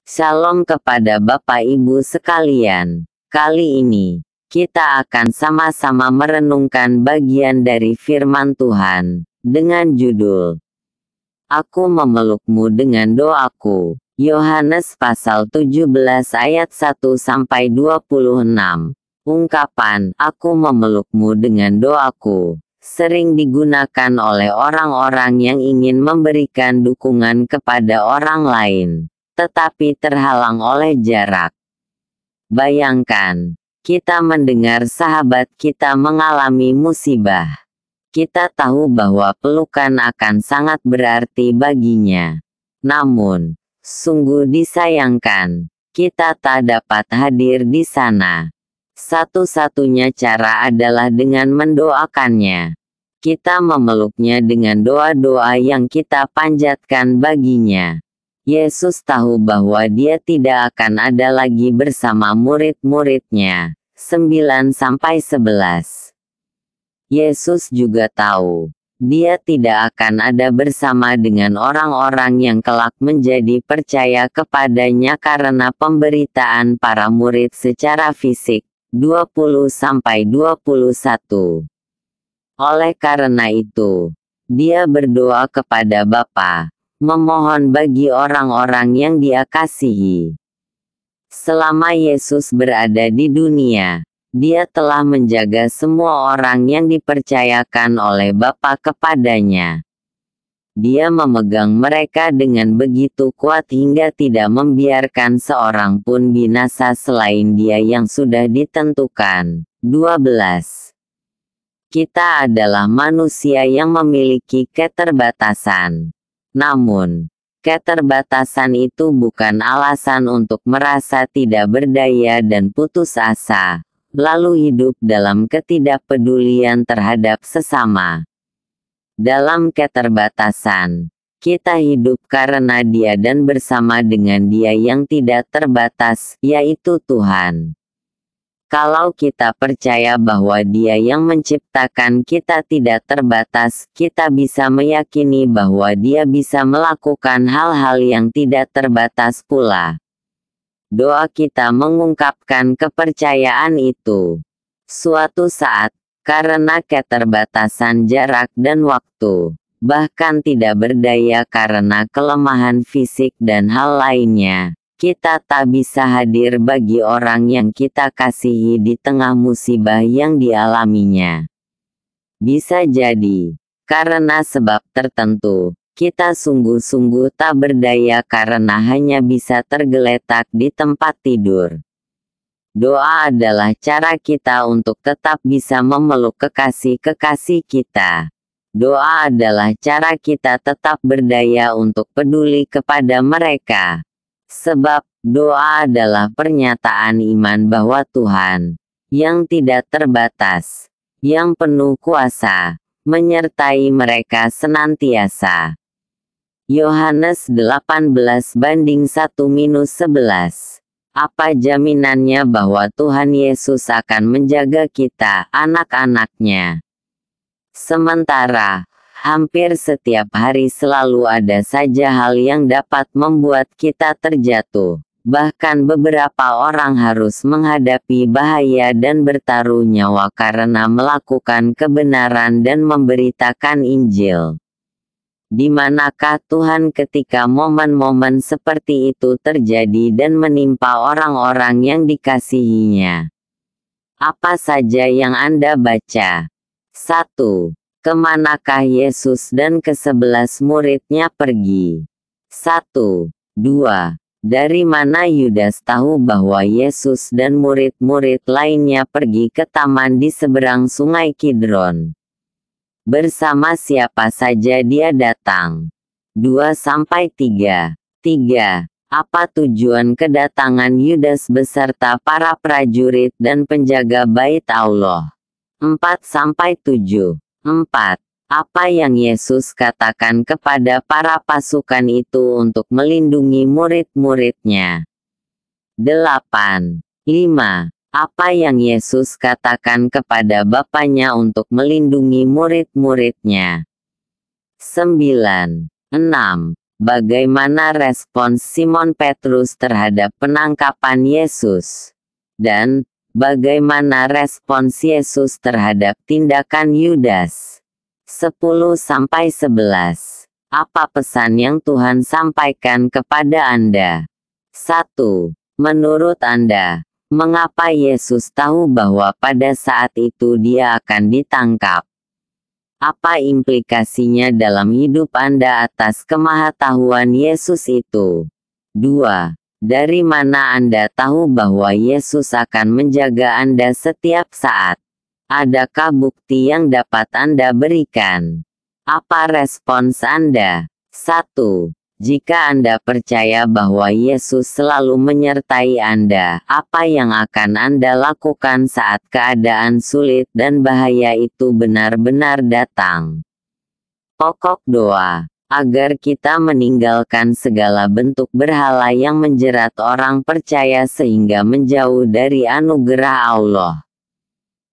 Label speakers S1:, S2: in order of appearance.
S1: Shalom kepada Bapak Ibu sekalian. Kali ini, kita akan sama-sama merenungkan bagian dari firman Tuhan, dengan judul, Aku memelukmu dengan doaku. Yohanes pasal 17 ayat 1-26. Ungkapan, aku memelukmu dengan doaku, sering digunakan oleh orang-orang yang ingin memberikan dukungan kepada orang lain, tetapi terhalang oleh jarak. Bayangkan, kita mendengar sahabat kita mengalami musibah. Kita tahu bahwa pelukan akan sangat berarti baginya. Namun, sungguh disayangkan, kita tak dapat hadir di sana. Satu-satunya cara adalah dengan mendoakannya. Kita memeluknya dengan doa-doa yang kita panjatkan baginya. Yesus tahu bahwa dia tidak akan ada lagi bersama murid-muridnya. 9-11. Yesus juga tahu, dia tidak akan ada bersama dengan orang-orang yang kelak menjadi percaya kepadanya karena pemberitaan para murid secara fisik. 20-21. Oleh karena itu, dia berdoa kepada Bapa, memohon bagi orang-orang yang dia kasihi. Selama Yesus berada di dunia, dia telah menjaga semua orang yang dipercayakan oleh Bapa kepadanya. Dia memegang mereka dengan begitu kuat hingga tidak membiarkan seorang pun binasa selain dia yang sudah ditentukan. 12. Kita adalah manusia yang memiliki keterbatasan. Namun, keterbatasan itu bukan alasan untuk merasa tidak berdaya dan putus asa, lalu hidup dalam ketidakpedulian terhadap sesama. Dalam keterbatasan, kita hidup karena Dia dan bersama dengan Dia yang tidak terbatas, yaitu Tuhan. Kalau kita percaya bahwa Dia yang menciptakan kita tidak terbatas, kita bisa meyakini bahwa Dia bisa melakukan hal-hal yang tidak terbatas pula. Doa kita mengungkapkan kepercayaan itu. Suatu saat, karena keterbatasan jarak dan waktu, bahkan tidak berdaya karena kelemahan fisik dan hal lainnya, kita tak bisa hadir bagi orang yang kita kasihi di tengah musibah yang dialaminya. Bisa jadi, karena sebab tertentu, kita sungguh-sungguh tak berdaya karena hanya bisa tergeletak di tempat tidur. Doa adalah cara kita untuk tetap bisa memeluk kekasih-kekasih kita. Doa adalah cara kita tetap berdaya untuk peduli kepada mereka. Sebab, doa adalah pernyataan iman bahwa Tuhan, yang tidak terbatas, yang penuh kuasa, menyertai mereka senantiasa. Yohanes 18:1-11. Apa jaminannya bahwa Tuhan Yesus akan menjaga kita, anak-anaknya? Sementara, hampir setiap hari selalu ada saja hal yang dapat membuat kita terjatuh. Bahkan beberapa orang harus menghadapi bahaya dan bertaruh nyawa karena melakukan kebenaran dan memberitakan Injil. Di manakah Tuhan ketika momen-momen seperti itu terjadi dan menimpa orang-orang yang dikasihinya? Apa saja yang Anda baca? 1. Kemanakah Yesus dan ke-11 muridnya pergi? 1. 2. Dari mana Yudas tahu bahwa Yesus dan murid-murid lainnya pergi ke taman di seberang Sungai Kidron? Bersama siapa saja dia datang? 2-3. 3. Apa tujuan kedatangan Yudas beserta para prajurit dan penjaga bait Allah? 4-7. 4. Apa yang Yesus katakan kepada para pasukan itu untuk melindungi murid-muridnya? 8. 5. Apa yang Yesus katakan kepada Bapanya untuk melindungi murid-muridnya? 9. 6. bagaimana respons Simon Petrus terhadap penangkapan Yesus? Dan, bagaimana respons Yesus terhadap tindakan Yudas? 10-11. Apa pesan yang Tuhan sampaikan kepada Anda? 1. Menurut Anda, mengapa Yesus tahu bahwa pada saat itu Dia akan ditangkap? Apa implikasinya dalam hidup Anda atas kemahatauan Yesus itu? 2. Dari mana Anda tahu bahwa Yesus akan menjaga Anda setiap saat? Adakah bukti yang dapat Anda berikan? Apa respons Anda? 1. Jika Anda percaya bahwa Yesus selalu menyertai Anda, apa yang akan Anda lakukan saat keadaan sulit dan bahaya itu benar-benar datang? Pokok doa, agar kita meninggalkan segala bentuk berhala yang menjerat orang percaya sehingga menjauh dari anugerah Allah.